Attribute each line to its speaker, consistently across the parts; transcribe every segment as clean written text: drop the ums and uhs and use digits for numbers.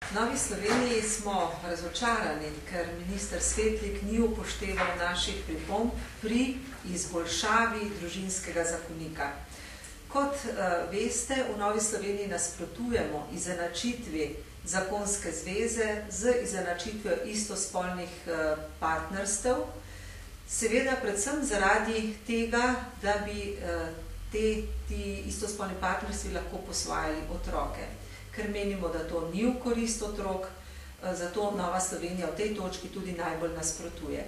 Speaker 1: V Novi Sloveniji smo razočarani, ker minister Svetlik ni upošteval naših pripomb pri izboljšavi družinskega zakonika. Kot veste, v Novi Sloveniji nasprotujemo izenačitvi zakonske zveze z izenačitvijo istospolnih partnerstev, seveda predvsem zaradi tega, da bi ti istospolni partnerstvi lahko posvajali otroke. Ker menimo, da to ni v korist otrok, zato Nova Slovenija v tej točki tudi najbolj nasprotuje.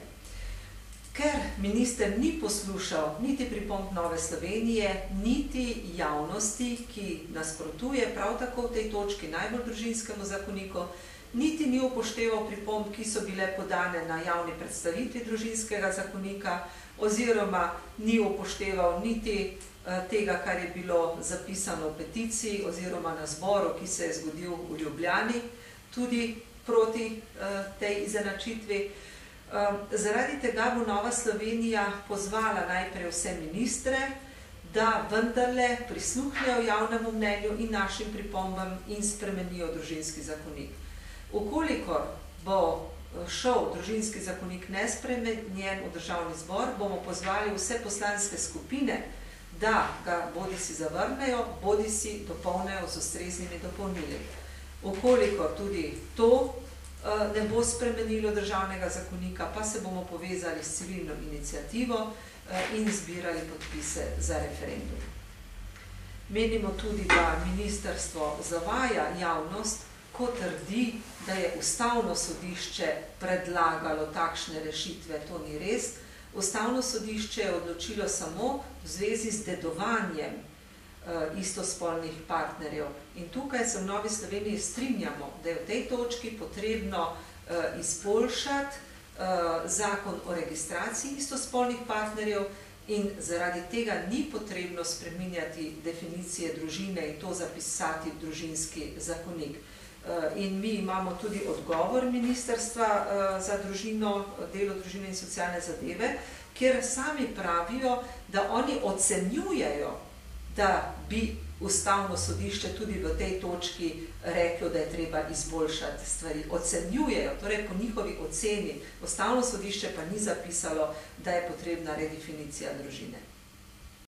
Speaker 1: Ker minister ni poslušal niti pripomb Nove Slovenije, niti javnosti, ki nasprotuje prav tako v tej točki najbolj družinskemu zakoniku, niti ni upošteval pripomb, ki so bile podane na javni predstavitvi družinskega zakonika, oziroma ni upošteval niti tega, kar je bilo zapisano v peticiji oziroma na zboru, ki se je zgodil v Ljubljani, tudi proti tej izenačitvi. Zaradi tega bo Nova Slovenija pozvala najprej vse ministre, da vendarle prisluhnejo javnemu mnenju in našim pripombam in spremenijo družinski zakonik. Ukolikor bo šel družinski zakonik nespremenjen v državni zbor, bomo pozvali vse poslanske skupine, da ga bodisi zavrnejo, bodisi dopolnejo z ustreznimi dopolnili. Ukolikor tudi to ne bo spremenilo državnega zakonika, pa se bomo povezali s civilno iniciativo in zbirali podpise za referendum. Menimo tudi, da ministrstvo zavaja javnost, ko trdi, da je Ustavno sodišče predlagalo takšne rešitve. To ni res. Ustavno sodišče je odločilo samo v zvezi z dedovanjem istospolnih partnerjev. In tukaj se v Novi Sloveniji strinjamo, da je v tej točki potrebno izboljšati zakon o registraciji istospolnih partnerjev in zaradi tega ni potrebno spreminjati definicije družine in to zapisati v družinski zakonik. In mi imamo tudi odgovor Ministrstva za družino, delo, družine in socialne zadeve, kjer sami pravijo, da oni ocenjujejo, da bi Ustavno sodišče tudi v tej točki reklo, da je treba izboljšati stvari. Ocenjujejo, torej po njihovi oceni. Ustavno sodišče pa ni zapisalo, da je potrebna redefinicija družine.